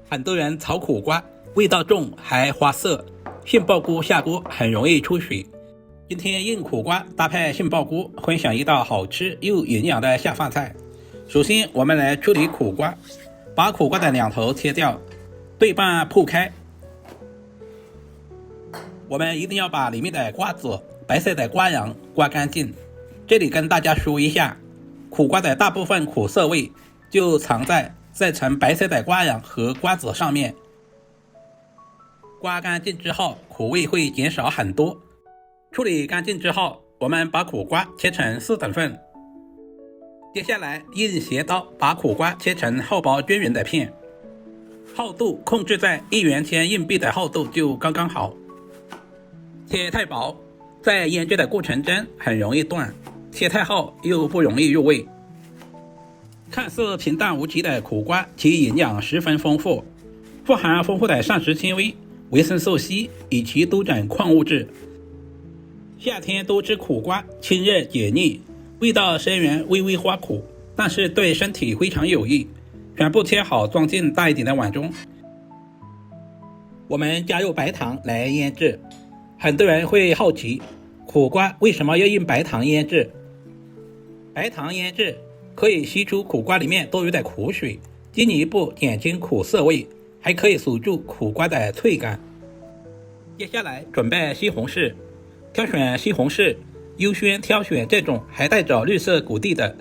很多人炒苦瓜味道重還花澀，杏鮑菇下鍋很容易出水。今天用苦瓜搭配杏鮑菇，分享一道好吃又營養的下飯菜。首先我們來處理苦瓜，把苦瓜的兩頭切掉，對半剖開。我們一定要把裡面的瓜子、白色的瓜瓤刮乾淨。這裡跟大家說一下，苦瓜的大部分苦澀味就藏在这層白色的瓜瓤和瓜子上面。刮乾淨之後，苦味會減少很多。處理乾淨之後，我們把苦瓜切成4等份。接下來用斜刀把苦瓜切成厚薄均匀的片，厚度控制在1元钱硬幣的厚度就刚刚好。切太薄，在醃制的過程中很容易斷；切太厚又不容易入味。看似平淡無奇的苦瓜，其營養十分豐富，富含豐富的膳食纖維、維生素 C 以及多種礦物質。夏天多吃苦瓜，清熱解膩，味道雖然微微花苦，但是對身體非常有益。全部切好，裝進大一點的碗中。我們加入白糖來醃制。很多人會好奇，苦瓜為什麼要用白糖醃制？白糖醃制可以吸出苦瓜裡面多餘的苦水，進一步減輕苦澀味，還可以鎖住苦瓜的脆感。接下來準備西紅柿。挑選西紅柿，優先挑選這種還帶着綠色果蒂的，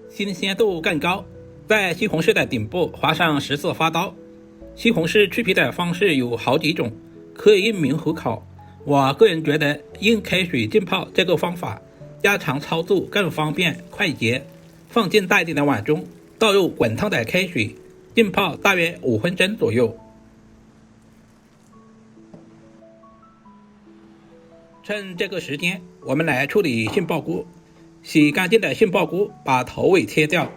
新鮮度更高。在西紅柿的頂部劃上10字花刀。西紅柿去皮的方式有好幾種，可以用明火烤。我個人覺得用開水浸泡這個方法，家常操作更方便快捷。放進大一點的碗中，倒入滾燙的開水，浸泡大約5分鐘左右。趁這個時間，我們來處理杏鮑菇。洗乾淨的杏鮑菇把頭尾切掉，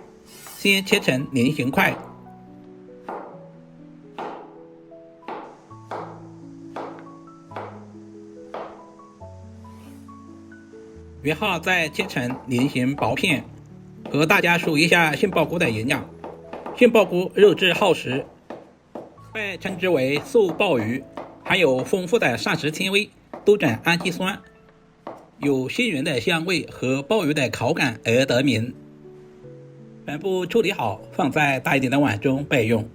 先切成菱形塊，然後再切成菱形薄片。和大家說一下杏鮑菇的營養。杏鮑菇肉質厚實，被稱之為素鮑魚，含有豐富的膳食纖維、多種氨基酸，有杏仁的香味和鮑魚的口感而得名。全部處理好，放在大一點的碗中備用。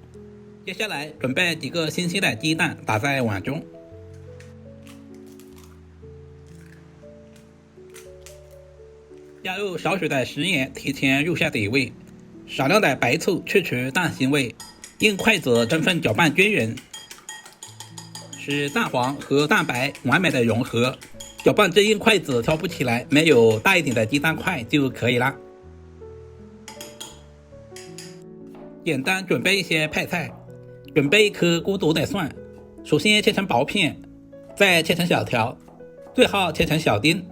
接下來準備幾個新鮮的雞蛋，打在碗中，加入少許的食鹽提前入下底味，少量的白醋去除蛋腥味，用筷子充分攪拌均匀，使蛋黄和蛋白完美的融合。攪拌至用筷子挑不起来，沒有大一點的雞蛋塊就可以了。簡單準備一些配菜，準備1顆孤獨的蒜，首先切成薄片，再切成小條，最後切成小丁。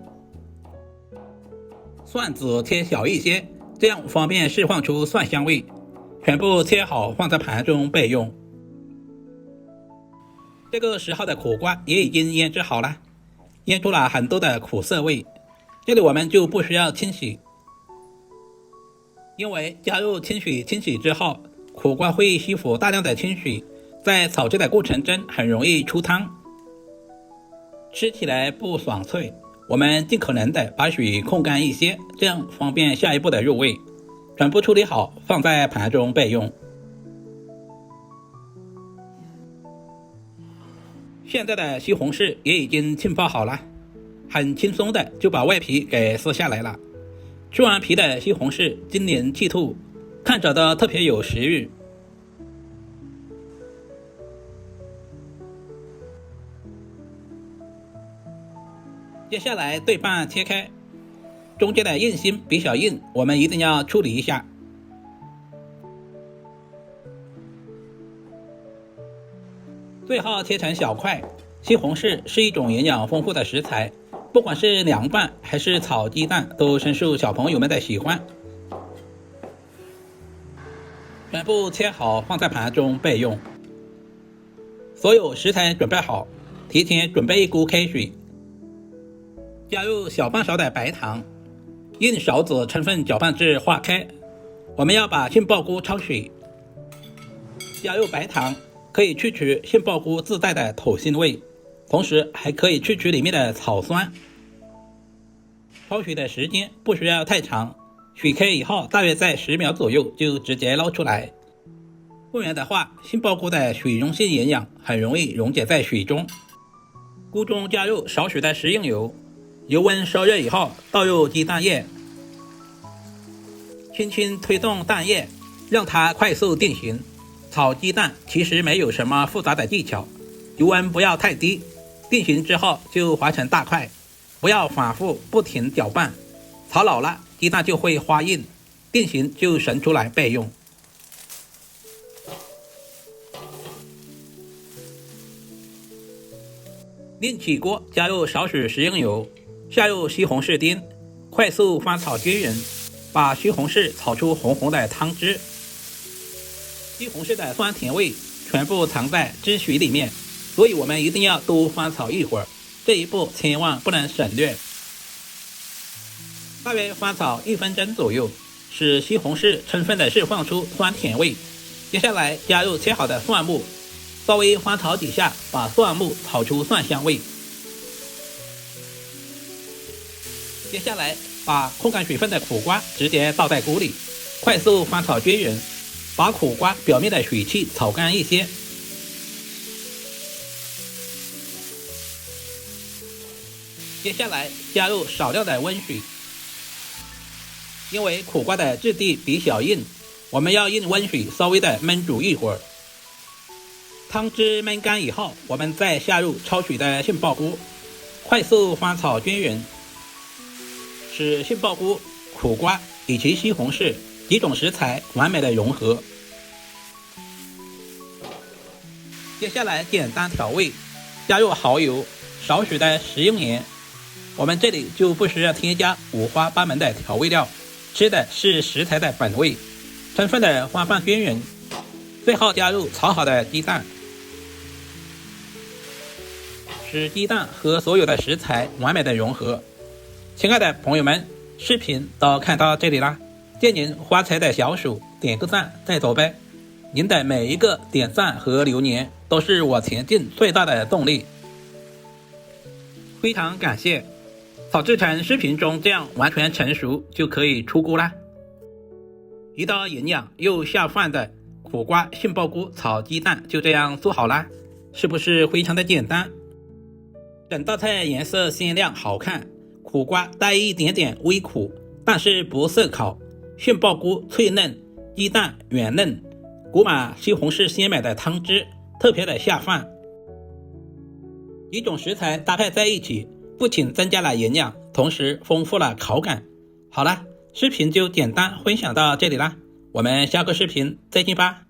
蒜子切小一些，這樣方便釋放出蒜香味。全部切好，放在盤中備用。這個時候的苦瓜也已經醃制好了，醃出了很多的苦澀味。這裡我們就不需要清洗，因為加入清水清洗之後，苦瓜會吸附大量的清水，在炒制的過程中很容易出湯，吃起來不爽脆。我們盡可能的把水控乾一些，這樣方便下一步的入味。全部處理好，放在盤中備用。現在的西紅柿也已經浸泡好了，很輕鬆的就把外皮給撕下來了。去完皮的西紅柿晶瑩剔透，看着都特別有食慾。接下來對半切開，中間的硬心比較硬，我們一定要處理一下。最後切成小塊。西紅柿是一種營養豐富的食材，不管是涼拌還是炒雞蛋，都深受小朋友們的喜歡。全部切好，放在盤中備用。所有食材準備好，提前準備1鍋開水，加入小半勺的白糖，用勺子充分攪拌至化開。我們要把杏鮑菇焯水，加入白糖可以去除杏鲍菇自带的土腥味，同時還可以去除裡面的草酸。焯水的時間不需要太長，水開以後大約在10秒左右就直接撈出來。不然的話，杏鮑菇的水溶性營養很容易溶解在水中。菇中加入少許的食用油，油溫燒熱以後倒入雞蛋液，輕輕推動蛋液，讓它快速定型。炒雞蛋其實沒有什麼複雜的技巧，油溫不要太低，定型之後就劃成大塊，不要反覆不停攪拌，炒老了雞蛋就會發硬，定型就盛出來備用。另起鍋，加入少許食用油，下入西紅柿丁，快速翻炒均勻，把西紅柿炒出紅紅的湯汁。西紅柿的酸甜味全部藏在汁水裡面，所以我們一定要多翻炒一會兒，這一步千萬不能省略。大約翻炒1分鐘左右，使西紅柿充分的釋放出酸甜味。接下來加入切好的蒜末，稍微翻炒幾下，把蒜末炒出蒜香味。接下來把控干水分的苦瓜直接倒在鍋裡，快速翻炒均勻，把苦瓜表面的水汽炒乾一些。接下來加入少量的溫水，因為苦瓜的質地比較硬，我們要用溫水稍微的燜煮一會兒。湯汁燜乾以後，我們再下入焯水的杏鮑菇，快速翻炒均勻，使杏鮑菇、苦瓜以及西紅柿幾種食材完美的融合。接下來簡單調味，加入蠔油、少許的食用鹽。我們這裡就不需要添加五花八門的調味料，吃的是食材的本味。充分的翻拌均勻，最後加入炒好的雞蛋，使雞蛋和所有的食材完美的融合。親愛的朋友們，視頻都看到這裡啦，借您發財的小手點個讚再走唄。您的每一個點讚和留言都是我前進最大的動力，非常感謝。炒製成視頻中這樣完全成熟就可以出鍋啦。一道營養又下飯的苦瓜杏鮑菇炒雞蛋就這樣做好啦，是不是非常的簡單？整道菜顏色鮮亮好看，苦瓜帶一點點微苦，但是不澀烤，杏鮑菇脆嫩，雞蛋軟嫩，裹滿西紅柿鮮美的湯汁，特別的下飯。幾種食材搭配在一起，不僅增加了營養，同時豐富了口感。好了，視頻就簡單分享到這裡啦，我們下個視頻再見吧。